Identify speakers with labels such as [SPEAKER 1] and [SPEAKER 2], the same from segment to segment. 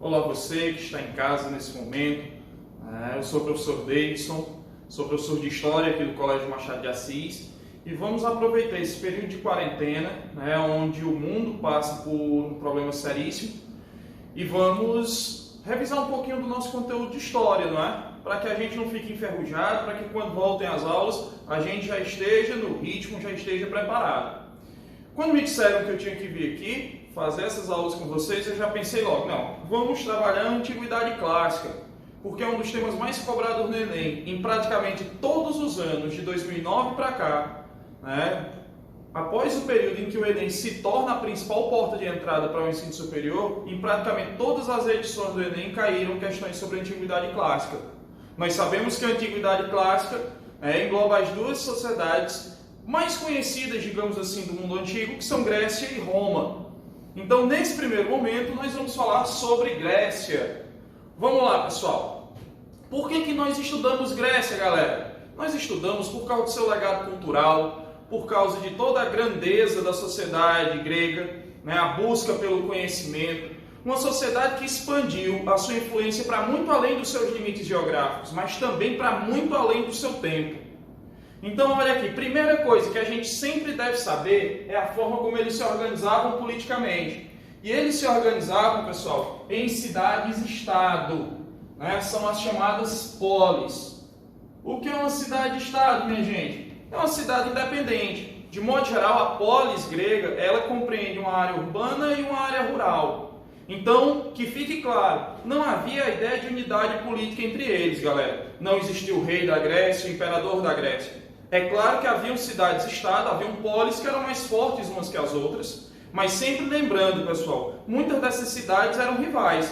[SPEAKER 1] Olá você que está em casa nesse momento. Eu sou o professor Davidson, sou professor de História aqui do Colégio Machado de Assis e vamos aproveitar esse período de quarentena, onde o mundo passa por um problema seríssimo, e vamos revisar um pouquinho do nosso conteúdo de História, para que a gente não fique enferrujado, para que quando voltem as aulas a gente já esteja no ritmo, já esteja preparado. Quando me disseram que eu tinha que vir aqui fazer essas aulas com vocês, eu já pensei logo, não, vamos trabalhar a Antiguidade Clássica, porque é um dos temas mais cobrados no Enem, em praticamente todos os anos, de 2009 para cá, após o período em que o Enem se torna a principal porta de entrada para o ensino superior, em praticamente todas as edições do Enem caíram questões sobre a Antiguidade Clássica. Nós sabemos que a Antiguidade Clássica engloba as duas sociedades mais conhecidas, digamos assim, do mundo antigo, que são Grécia e Roma. Então, nesse primeiro momento, nós vamos falar sobre Grécia. Vamos lá, pessoal. Por que nós estudamos Grécia, galera? Nós estudamos por causa do seu legado cultural, por causa de toda a grandeza da sociedade grega, a busca pelo conhecimento, uma sociedade que expandiu a sua influência para muito além dos seus limites geográficos, mas também para muito além do seu tempo. Então, olha aqui, primeira coisa que a gente sempre deve saber é a forma como eles se organizavam politicamente. E eles se organizavam, pessoal, em cidades-estado, são as chamadas polis. O que é uma cidade-estado, minha gente? É uma cidade independente. De modo geral, a polis grega, ela compreende uma área urbana e uma área rural. Então, que fique claro, não havia a ideia de unidade política entre eles, galera. Não existia o rei da Grécia, o imperador da Grécia. É claro que haviam cidades-estado, haviam polis que eram mais fortes umas que as outras, mas sempre lembrando, pessoal, muitas dessas cidades eram rivais.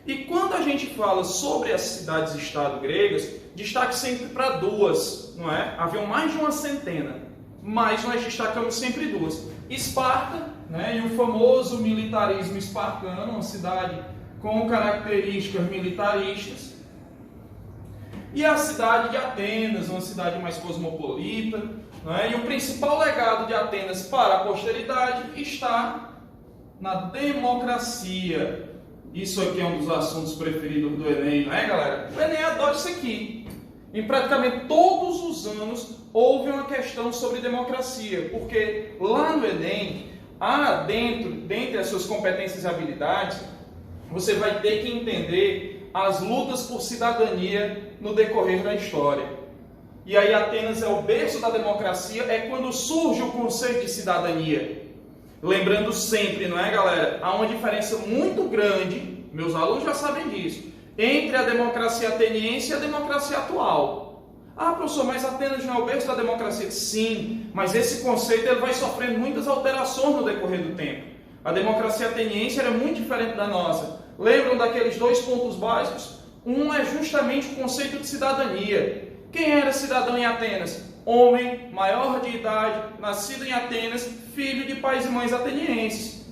[SPEAKER 1] E quando a gente fala sobre as cidades-estado gregas, destaque sempre para duas, não é? Haviam mais de uma centena, mas nós destacamos sempre duas. Esparta, e o famoso militarismo espartano, uma cidade com características militaristas, e a cidade de Atenas, uma cidade mais cosmopolita, e o principal legado de Atenas para a posteridade está na democracia. Isso aqui é um dos assuntos preferidos do Enem, não é, galera? O Enem adora isso aqui. Em praticamente todos os anos houve uma questão sobre democracia, porque lá no Enem, dentre as suas competências e habilidades, você vai ter que entender as lutas por cidadania no decorrer da história. E aí Atenas é o berço da democracia, é quando surge o conceito de cidadania. Lembrando sempre, não é, galera? Há uma diferença muito grande, meus alunos já sabem disso, entre a democracia ateniense e a democracia atual. Ah, professor, mas Atenas não é o berço da democracia? Sim, mas esse conceito ele vai sofrendo muitas alterações no decorrer do tempo. A democracia ateniense era muito diferente da nossa. Lembram daqueles dois pontos básicos? Um é justamente o conceito de cidadania. Quem era cidadão em Atenas? Homem, maior de idade, nascido em Atenas, filho de pais e mães atenienses.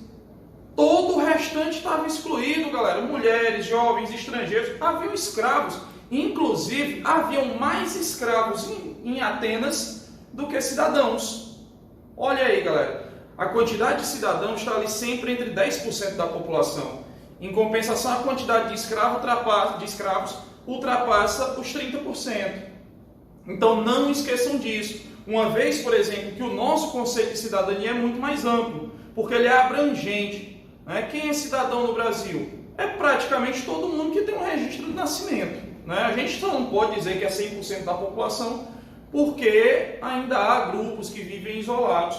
[SPEAKER 1] Todo o restante estava excluído, galera. Mulheres, jovens, estrangeiros, haviam escravos. Inclusive, haviam mais escravos em Atenas do que cidadãos. Olha aí, galera. A quantidade de cidadãos está ali sempre entre 10% da população. Em compensação, a quantidade de escravos ultrapassa os 30%. Então, não esqueçam disso. Uma vez, por exemplo, que o nosso conceito de cidadania é muito mais amplo, porque ele é abrangente. Quem é cidadão no Brasil? É praticamente todo mundo que tem um registro de nascimento. A gente só não pode dizer que é 100% da população, porque ainda há grupos que vivem isolados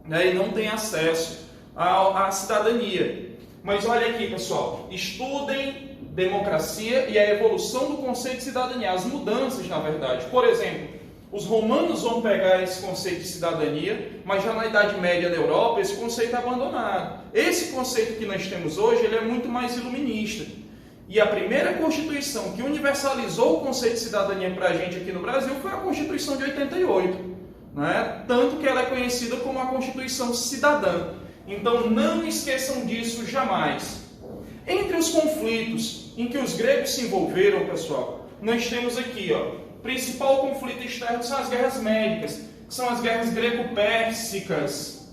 [SPEAKER 1] e não têm acesso à cidadania. Mas olha aqui, pessoal, estudem democracia e a evolução do conceito de cidadania, as mudanças, na verdade. Por exemplo, os romanos vão pegar esse conceito de cidadania, mas já na Idade Média na Europa, esse conceito é abandonado. Esse conceito que nós temos hoje, ele é muito mais iluminista. E a primeira Constituição que universalizou o conceito de cidadania para a gente aqui no Brasil foi a Constituição de 88. Tanto que ela é conhecida como a Constituição Cidadã. Então, não esqueçam disso jamais. Entre os conflitos em que os gregos se envolveram, pessoal, nós temos aqui, o principal conflito externo são as guerras médicas, que são as guerras grego-pérsicas.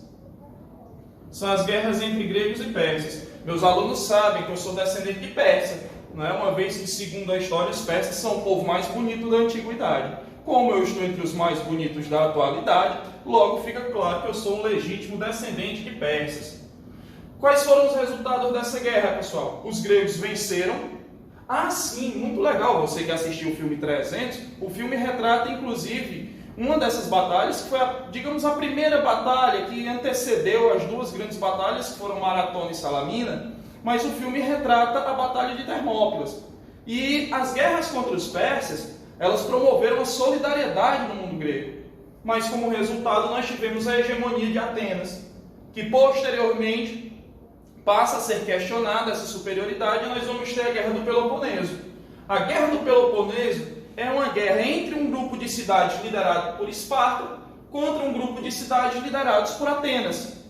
[SPEAKER 1] São as guerras entre gregos e persas. Meus alunos sabem que eu sou descendente de persa, não é? Uma vez que, segundo a história, os persas são o povo mais bonito da antiguidade. Como eu estou entre os mais bonitos da atualidade, logo fica claro que eu sou um legítimo descendente de persas. Quais foram os resultados dessa guerra, pessoal? Os gregos venceram. Ah, sim, muito legal, você que assistiu o filme 300, o filme retrata, inclusive, uma dessas batalhas, que foi, digamos, a primeira batalha que antecedeu as duas grandes batalhas, que foram Maratona e Salamina, mas o filme retrata a Batalha de Termópilas. E as guerras contra os persas, elas promoveram a solidariedade no mundo grego. Mas, como resultado, nós tivemos a hegemonia de Atenas, que posteriormente passa a ser questionada essa superioridade, e nós vamos ter a Guerra do Peloponeso. A Guerra do Peloponeso é uma guerra entre um grupo de cidades liderado por Esparta contra um grupo de cidades liderados por Atenas.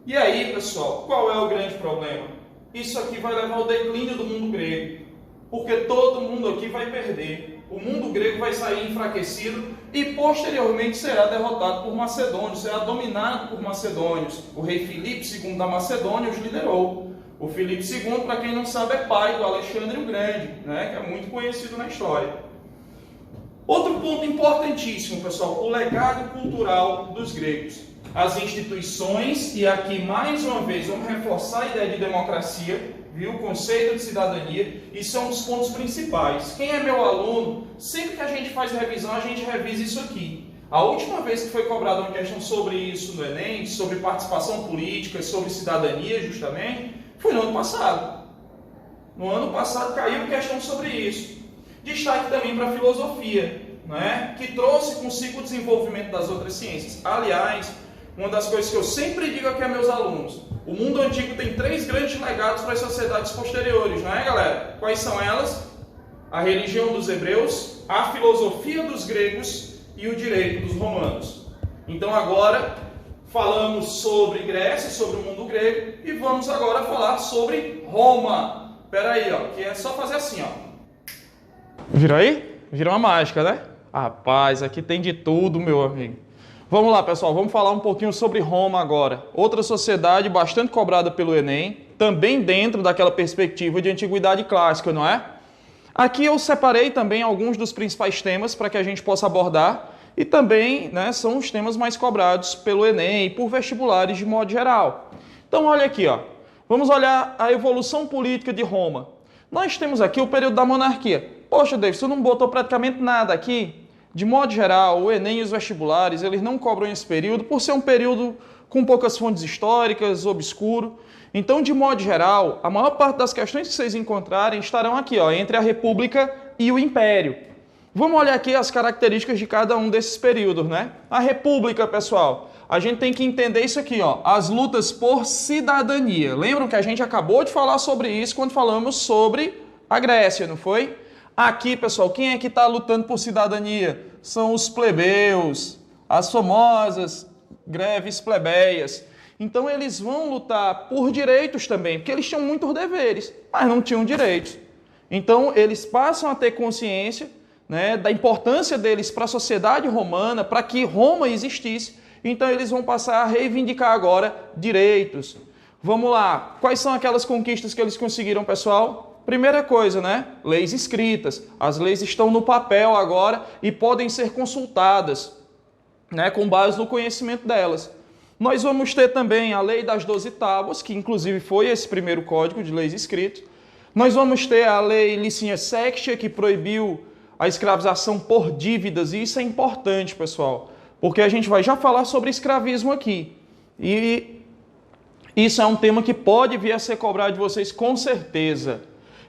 [SPEAKER 1] E aí, pessoal, qual é o grande problema? Isso aqui vai levar ao declínio do mundo grego, porque todo mundo aqui vai perder. O mundo grego vai sair enfraquecido e posteriormente será derrotado por macedônios, será dominado por macedônios. O rei Filipe II da Macedônia os liderou. O Filipe II, para quem não sabe, é pai do Alexandre o Grande, né, que é muito conhecido na história. Outro ponto importantíssimo, pessoal, o legado cultural dos gregos. As instituições, e aqui mais uma vez vamos reforçar a ideia de democracia, viu? O conceito de cidadania, e são os pontos principais. Quem é meu aluno, sempre que a gente faz revisão, a gente revisa isso aqui. A última vez que foi cobrada uma questão sobre isso no Enem, sobre participação política, sobre cidadania, justamente, foi no ano passado. No ano passado caiu questão sobre isso. Destaque também para a filosofia, né? Que trouxe consigo o desenvolvimento das outras ciências. Aliás, uma das coisas que eu sempre digo aqui a meus alunos, o mundo antigo tem 3 grandes legados para as sociedades posteriores, não é, galera? Quais são elas? A religião dos hebreus, a filosofia dos gregos e o direito dos romanos. Então agora falamos sobre Grécia, sobre o mundo grego, e vamos agora falar sobre Roma. Espera aí, ó, que é só fazer assim, ó. Viram aí? Viram a mágica, né? Rapaz, aqui tem de tudo, meu amigo. Vamos lá, pessoal, vamos falar um pouquinho sobre Roma agora. Outra sociedade bastante cobrada pelo Enem, também dentro daquela perspectiva de antiguidade clássica, não é? Aqui eu separei também alguns dos principais temas para que a gente possa abordar e também, né, são os temas mais cobrados pelo Enem e por vestibulares de modo geral. Então, olha aqui, ó. Vamos olhar a evolução política de Roma. Nós temos aqui o período da monarquia. Poxa, David, você não botou praticamente nada aqui? De modo geral, o Enem e os vestibulares, eles não cobram esse período por ser um período com poucas fontes históricas, obscuro. Então, de modo geral, a maior parte das questões que vocês encontrarem estarão aqui, ó, entre a República e o Império. Vamos olhar aqui as características de cada um desses períodos, né? A República, pessoal, a gente tem que entender isso aqui, ó, as lutas por cidadania. Lembram que a gente acabou de falar sobre isso quando falamos sobre a Grécia, não foi? Aqui, pessoal, quem é que está lutando por cidadania? São os plebeus, as famosas greves plebeias. Então, eles vão lutar por direitos também, porque eles tinham muitos deveres, mas não tinham direitos. Então, eles passam a ter consciência, né, da importância deles para a sociedade romana, para que Roma existisse. Então, eles vão passar a reivindicar agora direitos. Vamos lá, quais são aquelas conquistas que eles conseguiram, pessoal? Primeira coisa, né? Leis escritas. As leis estão no papel agora e podem ser consultadas, né, com base no conhecimento delas. Nós vamos ter também a Lei das 12 Tábuas, que inclusive foi esse primeiro código de leis escritos. Nós vamos ter a Lei Licinha Sextia, que proibiu a escravização por dívidas, e isso é importante, pessoal, porque a gente vai já falar sobre escravismo aqui. E isso é um tema que pode vir a ser cobrado de vocês com certeza.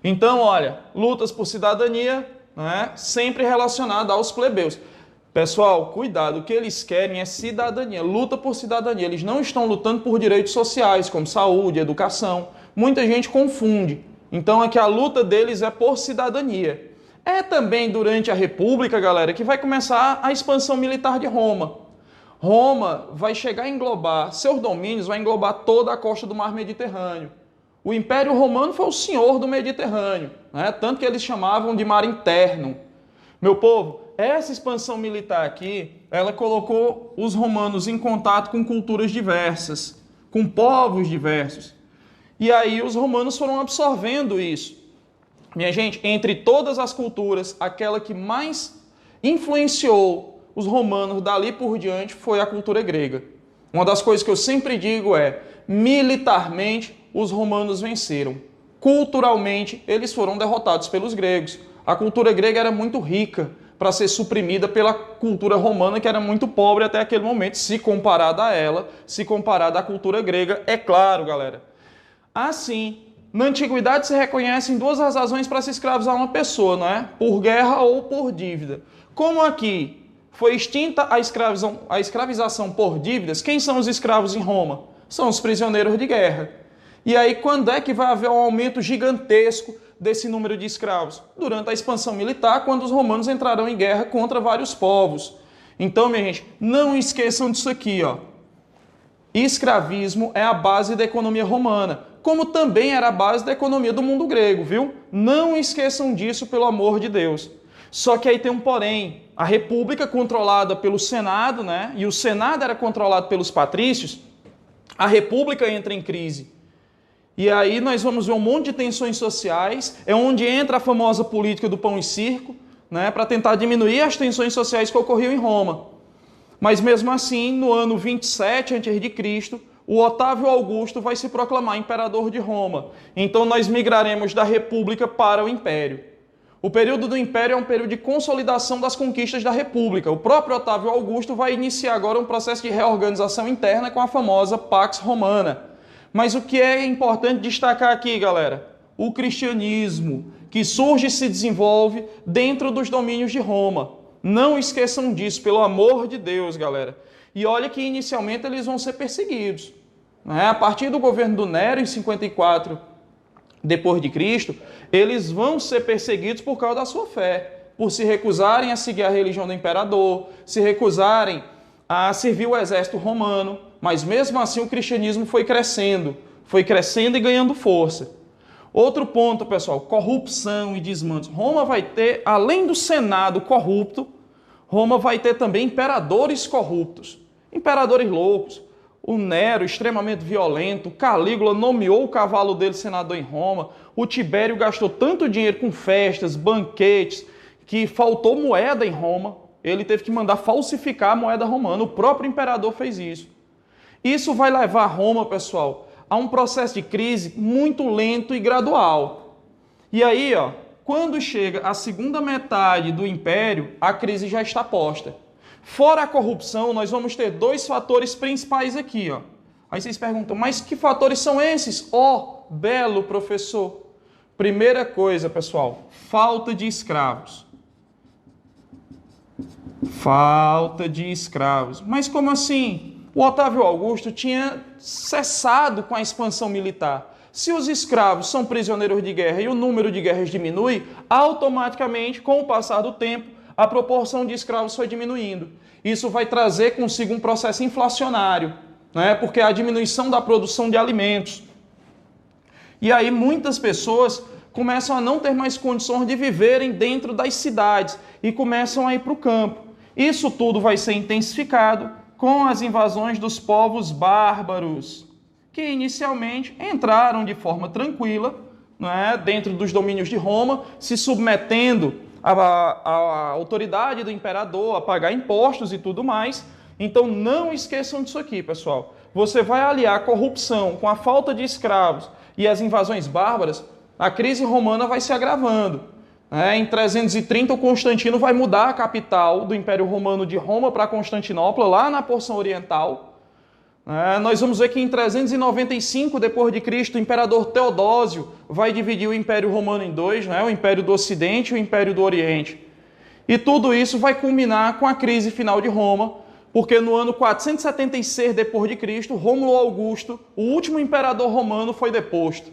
[SPEAKER 1] Então, olha, lutas por cidadania, né, sempre relacionada aos plebeus. Pessoal, cuidado, o que eles querem é cidadania, luta por cidadania. Eles não estão lutando por direitos sociais, como saúde, educação. Muita gente confunde. Então, é que a luta deles é por cidadania. É também durante a República, galera, que vai começar a expansão militar de Roma. Roma vai chegar a englobar, seus domínios vai englobar toda a costa do Mar Mediterrâneo. O Império Romano foi o senhor do Mediterrâneo, né? Tanto que eles chamavam de mar interno. Meu povo, essa expansão militar aqui, ela colocou os romanos em contato com culturas diversas, com povos diversos. E aí os romanos foram absorvendo isso. Minha gente, entre todas as culturas, aquela que mais influenciou os romanos dali por diante foi a cultura grega. Uma das coisas que eu sempre digo é, militarmente, os romanos venceram. Culturalmente, eles foram derrotados pelos gregos. A cultura grega era muito rica para ser suprimida pela cultura romana, que era muito pobre até aquele momento, se comparada a ela, se comparada à cultura grega, é claro, galera. Assim, na antiguidade se reconhecem duas razões para se escravizar uma pessoa, não é? Por guerra ou por dívida. Como aqui foi extinta a escravização por dívidas, quem são os escravos em Roma? São os prisioneiros de guerra. E aí, quando é que vai haver um aumento gigantesco desse número de escravos? Durante a expansão militar, quando os romanos entrarão em guerra contra vários povos. Então, minha gente, não esqueçam disso aqui, ó. Escravismo é a base da economia romana, como também era a base da economia do mundo grego, viu? Não esqueçam disso, pelo amor de Deus. Só que aí tem um porém. A república controlada pelo Senado, né? E o Senado era controlado pelos patrícios, a república entra em crise. E aí nós vamos ver um monte de tensões sociais, é onde entra a famosa política do pão e circo, né, para tentar diminuir as tensões sociais que ocorriam em Roma. Mas mesmo assim, no ano 27 a.C., o Otávio Augusto vai se proclamar imperador de Roma. Então nós migraremos da república para o império. O período do império é um período de consolidação das conquistas da república. O próprio Otávio Augusto vai iniciar agora um processo de reorganização interna com a famosa Pax Romana. Mas o que é importante destacar aqui, galera? O cristianismo, que surge e se desenvolve dentro dos domínios de Roma. Não esqueçam disso, pelo amor de Deus, galera. E olha que inicialmente eles vão ser perseguidos. A partir do governo do Nero, em 54 depois de Cristo, eles vão ser perseguidos por causa da sua fé, por se recusarem a seguir a religião do imperador, se recusarem a servir o exército romano. Mas mesmo assim o cristianismo foi crescendo e ganhando força. Outro ponto, pessoal, corrupção e desmandos. Roma vai ter, além do Senado corrupto, Roma vai ter também imperadores corruptos, imperadores loucos. O Nero, extremamente violento, Calígula nomeou o cavalo dele senador em Roma, o Tibério gastou tanto dinheiro com festas, banquetes, que faltou moeda em Roma, ele teve que mandar falsificar a moeda romana, o próprio imperador fez isso. Isso vai levar Roma, pessoal, a um processo de crise muito lento e gradual. E aí, ó, quando chega a segunda metade do Império, a crise já está posta. Fora a corrupção, nós vamos ter dois fatores principais aqui, ó. Aí vocês perguntam, mas que fatores são esses? Ó, belo professor. Primeira coisa, pessoal, falta de escravos. Falta de escravos. Mas como assim? O Otávio Augusto tinha cessado com a expansão militar. Se os escravos são prisioneiros de guerra e o número de guerras diminui, automaticamente, com o passar do tempo, a proporção de escravos foi diminuindo. Isso vai trazer consigo um processo inflacionário, né? Porque a diminuição da produção de alimentos. E aí muitas pessoas começam a não ter mais condições de viverem dentro das cidades e começam a ir para o campo. Isso tudo vai ser intensificado com as invasões dos povos bárbaros, que inicialmente entraram de forma tranquila, né, dentro dos domínios de Roma, se submetendo à autoridade do imperador, a pagar impostos e tudo mais. Então não esqueçam disso aqui, pessoal. Você vai aliar a corrupção com a falta de escravos e as invasões bárbaras, a crise romana vai se agravando. Em 330, o Constantino vai mudar a capital do Império Romano de Roma para Constantinopla, lá na porção oriental. Nós vamos ver que em 395 d.C., o imperador Teodósio vai dividir o Império Romano em dois, o Império do Ocidente e o Império do Oriente. E tudo isso vai culminar com a crise final de Roma, porque no ano 476 d.C., Rômulo Augusto, o último imperador romano, foi deposto.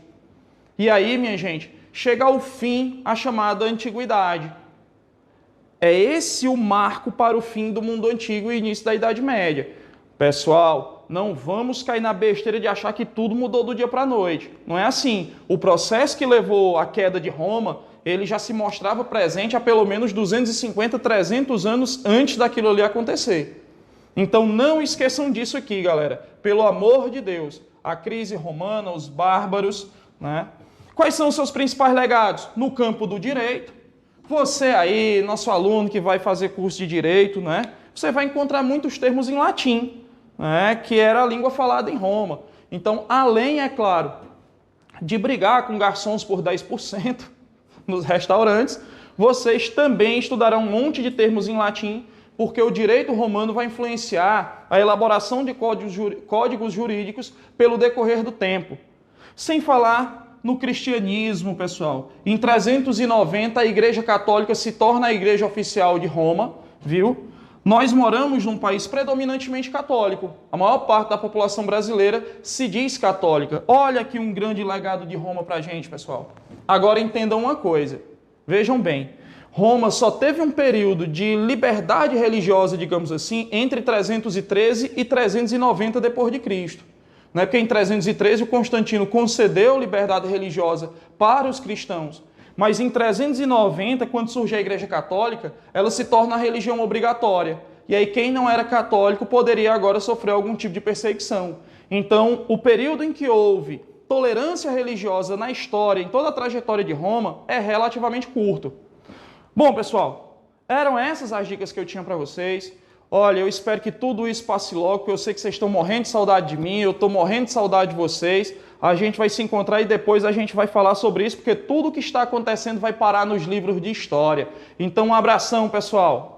[SPEAKER 1] E aí, minha gente, chega ao fim a chamada Antiguidade. É esse o marco para o fim do mundo antigo e início da Idade Média. Pessoal, não vamos cair na besteira de achar que tudo mudou do dia para a noite. Não é assim. O processo que levou à queda de Roma, ele já se mostrava presente há pelo menos 250, 300 anos antes daquilo ali acontecer. Então não esqueçam disso aqui, galera. Pelo amor de Deus. a crise romana, os bárbaros, né? Quais são os seus principais legados? No campo do direito, você aí, nosso aluno que vai fazer curso de direito, né? Você vai encontrar muitos termos em latim, né? Que era a língua falada em Roma. Então, além, é claro, de brigar com garçons por 10% nos restaurantes, vocês também estudarão um monte de termos em latim, porque o direito romano vai influenciar a elaboração de códigos jurídicos pelo decorrer do tempo. Sem falar no cristianismo, pessoal. Em 390, a Igreja Católica se torna a igreja oficial de Roma, viu? Nós moramos num país predominantemente católico. A maior parte da população brasileira se diz católica. Olha aqui um grande legado de Roma pra gente, pessoal. Agora entendam uma coisa. Vejam bem. Roma só teve um período de liberdade religiosa, digamos assim, entre 313 e 390 d.C. Porque em 313 o Constantino concedeu liberdade religiosa para os cristãos. Mas em 390, quando surge a Igreja Católica, ela se torna a religião obrigatória. E aí quem não era católico poderia agora sofrer algum tipo de perseguição. Então, o período em que houve tolerância religiosa na história, em toda a trajetória de Roma, é relativamente curto. Bom, pessoal, eram essas as dicas que eu tinha para vocês. Olha, eu espero que tudo isso passe logo, porque eu sei que vocês estão morrendo de saudade de mim, eu estou morrendo de saudade de vocês. A gente vai se encontrar e depois a gente vai falar sobre isso, porque tudo o que está acontecendo vai parar nos livros de história. Então, um abração, pessoal!